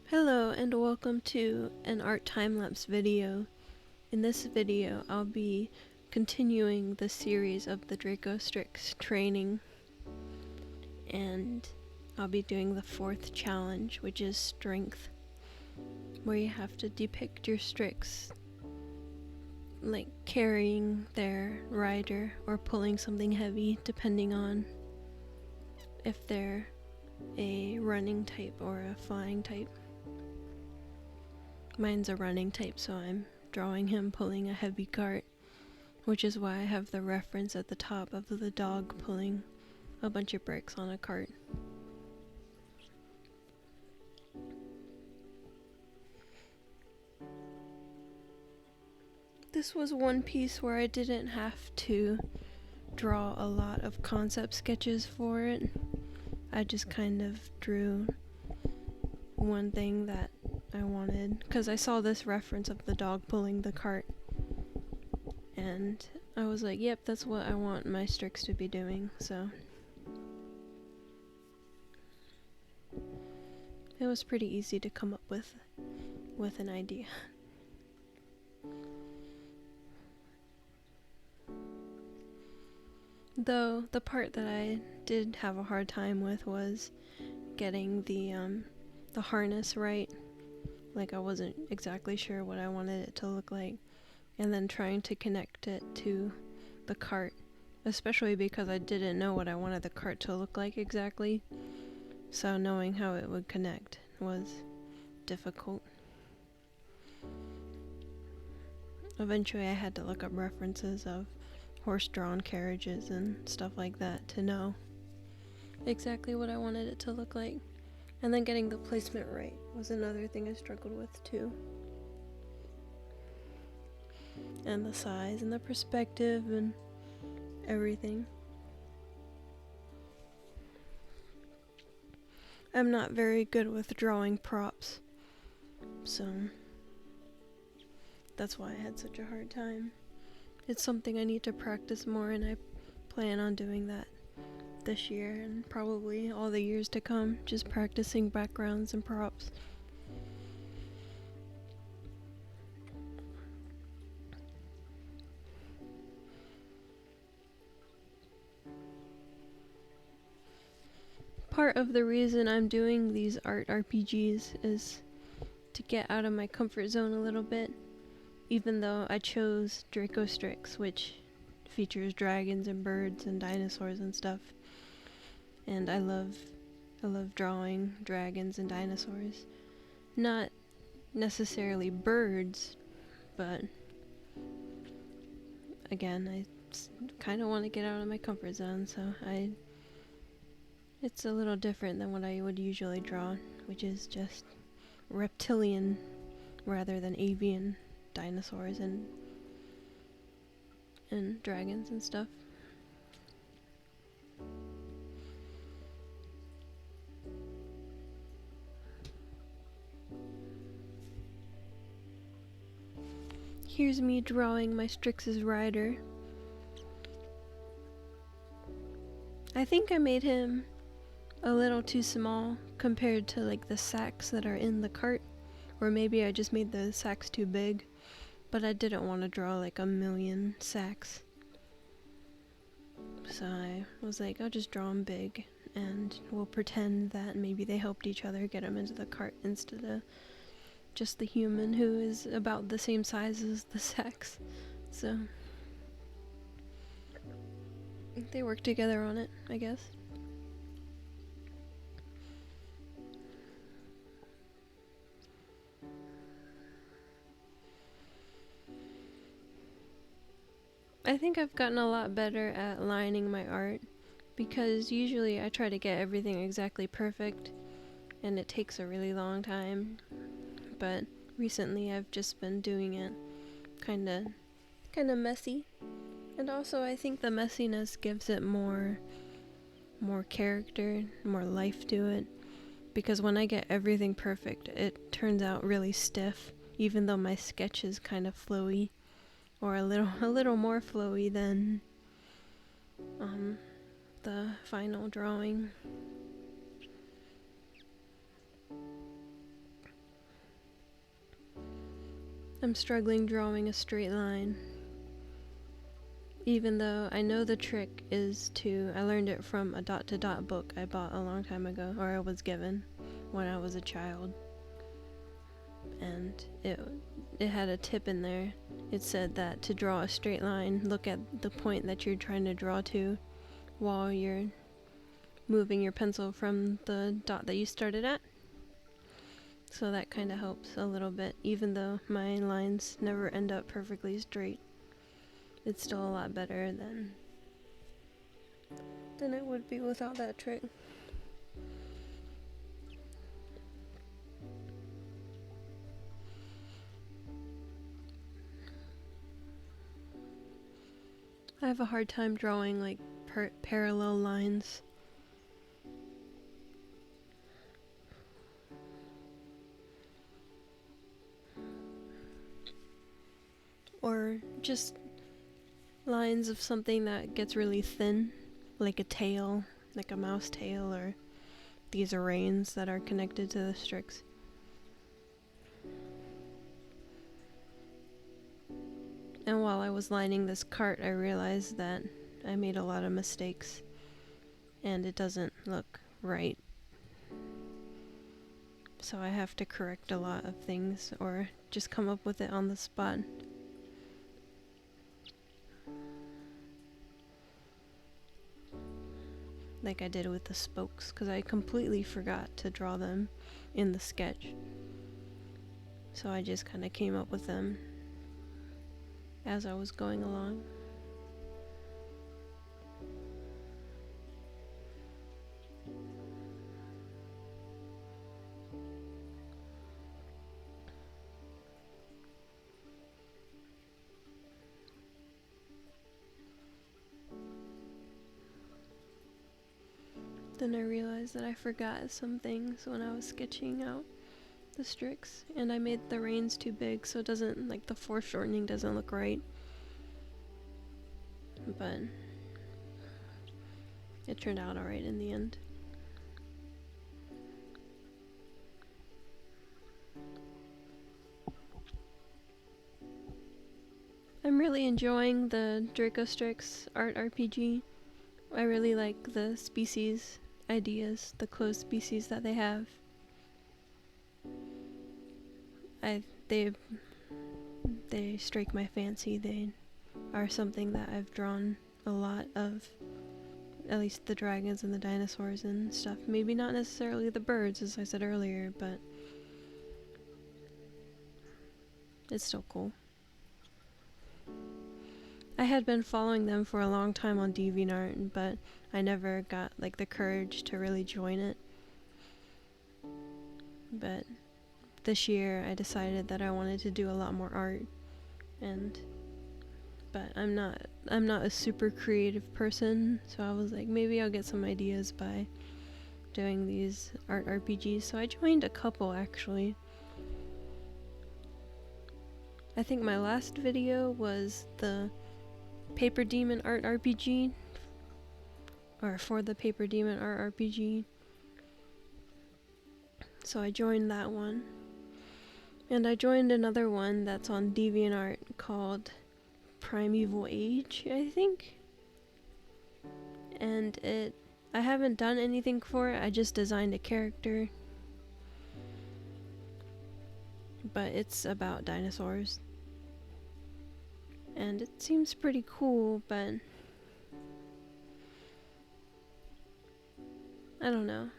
Hello and welcome to an art time-lapse video. In this video I'll be continuing the series of the Dracostryx Training, and I'll be doing the fourth challenge, which is Strength, where you have to depict your Strix like carrying their rider or pulling something heavy, depending on if they're a running type or a flying type. Mine's a running type, so I'm drawing him pulling a heavy cart, which is why I have the reference at the top of the dog pulling a bunch of bricks on a cart. This was one piece where I didn't have to draw a lot of concept sketches for it. I just kind of drew one thing that I wanted, because I saw this reference of the dog pulling the cart, and I was like, yep, that's what I want my Strix to be doing, so it was pretty easy to come up with an idea. Though the part that I did have a hard time with was getting the harness right. Like, I wasn't exactly sure what I wanted it to look like, and then trying to connect it to the cart, especially because I didn't know what I wanted the cart to look like exactly, so knowing how it would connect was difficult. Eventually I had to look up references of horse-drawn carriages and stuff like that to know exactly what I wanted it to look like. And then getting the placement right was another thing I struggled with too. And the size and the perspective and everything. I'm not very good with drawing props, so that's why I had such a hard time. It's something I need to practice more, and I plan on doing that this year and probably all the years to come, just practicing backgrounds and props. Part of the reason I'm doing these art RPGs is to get out of my comfort zone a little bit, even though I chose Dracostryx, which features dragons and birds and dinosaurs and stuff. And I love drawing dragons and dinosaurs. Not necessarily birds, but again, I kind of want to get out of my comfort zone, so it's a little different than what I would usually draw, which is just reptilian rather than avian dinosaurs and dragons and stuff. Here's me drawing my Strix's rider. I think I made him a little too small compared to like the sacks that are in the cart, or maybe I just made the sacks too big, but I didn't want to draw like a million sacks. So I was like, I'll just draw them big, and we'll pretend that maybe they helped each other get them into the cart instead of just the human, who is about the same size as the sacks. So they work together on it, I guess. I think I've gotten a lot better at lining my art, because usually I try to get everything exactly perfect, and it takes a really long time. But recently I've just been doing it kinda messy. And also I think the messiness gives it more character, more life to it. Because when I get everything perfect, it turns out really stiff, even though my sketch is kind of flowy, or a little more flowy than the final drawing. I'm struggling drawing a straight line. Even though I know the trick is to, I learned it from a dot to dot book I bought a long time ago, or I was given when I was a child. And it had a tip in there. It said that to draw a straight line, look at the point that you're trying to draw to while you're moving your pencil from the dot that you started at. So that kind of helps a little bit, even though my lines never end up perfectly straight. It's still a lot better than it would be without that trick. I have a hard time drawing like parallel lines. Or just lines of something that gets really thin, like a tail, like a mouse tail, or these are reins that are connected to the Strix. And while I was lining this cart, I realized that I made a lot of mistakes and it doesn't look right. So I have to correct a lot of things or just come up with it on the spot. Like I did with the spokes, because I completely forgot to draw them in the sketch. So I just kind of came up with them as I was going along. Then I realized that I forgot some things when I was sketching out the Strix, and I made the reins too big, so it doesn't, like the foreshortening doesn't look right. But it turned out alright in the end. I'm really enjoying the Dracostryx art RPG. I really like the species ideas, the closed species that they have. They strike my fancy. They are something that I've drawn a lot of, at least the dragons and the dinosaurs and stuff. Maybe not necessarily the birds, as I said earlier, but it's still cool. I had been following them for a long time on DeviantArt, but I never got like the courage to really join it. But this year I decided that I wanted to do a lot more art, but I'm not a super creative person, so I was like, maybe I'll get some ideas by doing these art RPGs. So I joined a couple actually. I think my last video was the Paper Demon art RPG, or for the Paper Demon art RPG. So I joined that one. And I joined another one that's on DeviantArt called Primeval Age, I think. And I haven't done anything for it, I just designed a character. But it's about dinosaurs. And it seems pretty cool, but I don't know.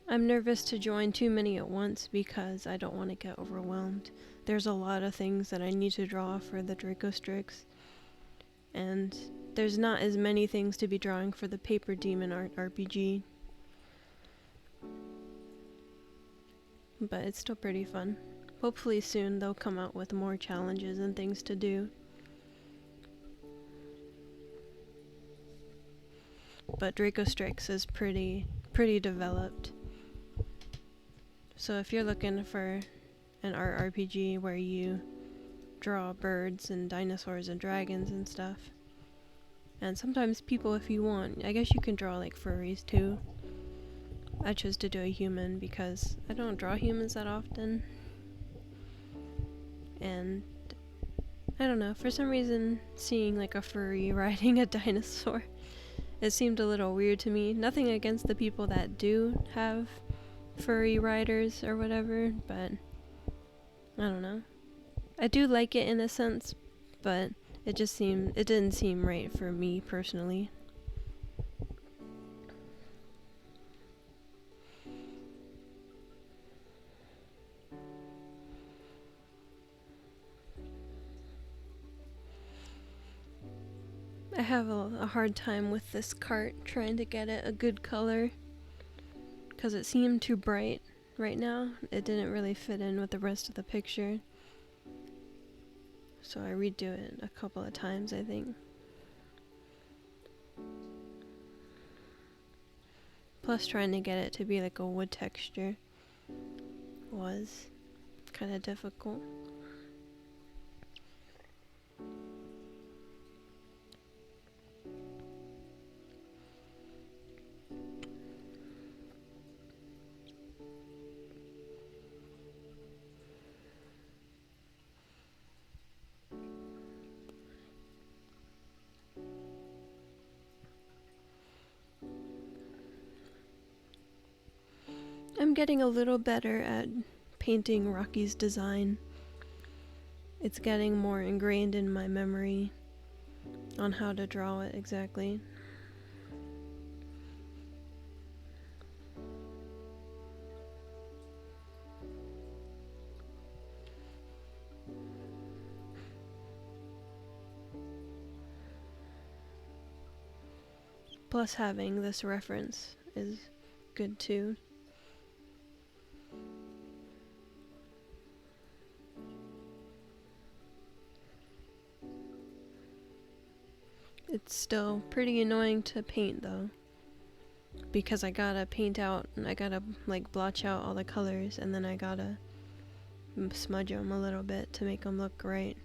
I'm nervous to join too many at once because I don't want to get overwhelmed. There's a lot of things that I need to draw for the Dracostryx, and there's not as many things to be drawing for the Paper Demon art RPG. But it's still pretty fun. Hopefully soon they'll come out with more challenges and things to do. But Dracostryx is pretty developed. So if you're looking for an art RPG where you draw birds and dinosaurs and dragons and stuff, and sometimes people if you want, I guess you can draw like furries too. I chose to do a human because I don't draw humans that often. and I don't know, for some reason seeing like a furry riding a dinosaur, it seemed a little weird to me. Nothing against the people that do have furry riders or whatever, but I don't know. I do like it in a sense, but it didn't seem right for me personally. I have a hard time with this cart, trying to get it a good color, because it seemed too bright right now. It didn't really fit in with the rest of the picture, so I redo it a couple of times, I think. Plus trying to get it to be like a wood texture was kind of difficult. I'm getting a little better at painting Rocky's design. It's getting more ingrained in my memory on how to draw it exactly. Plus having this reference is good too. It's still pretty annoying to paint though, because I gotta paint out, and I gotta like blotch out all the colors, and then I gotta smudge them a little bit to make them look right.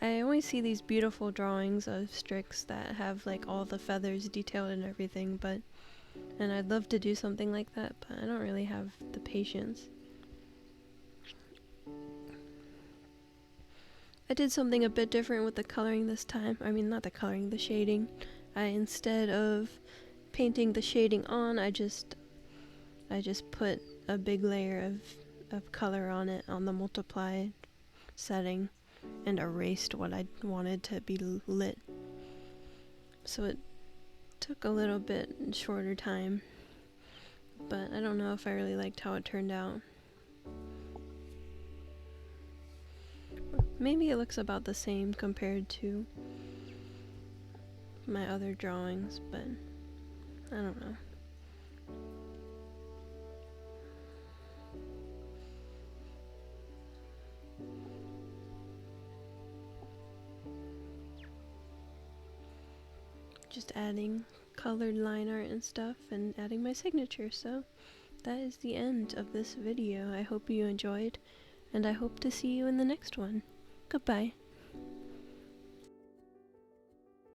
I always see these beautiful drawings of Strix that have like all the feathers detailed and everything, and I'd love to do something like that, but I don't really have the patience. I did something a bit different with the coloring this time. I mean, not the coloring, the shading. Instead of painting the shading on, I just put a big layer of color on it on the multiply setting and erased what I wanted to be lit. So it took a little bit shorter time, but I don't know if I really liked how it turned out. Maybe it looks about the same compared to my other drawings, but I don't know. Just adding colored line art and stuff and adding my signature, so that is the end of this video. I hope you enjoyed, and I hope to see you in the next one. Goodbye.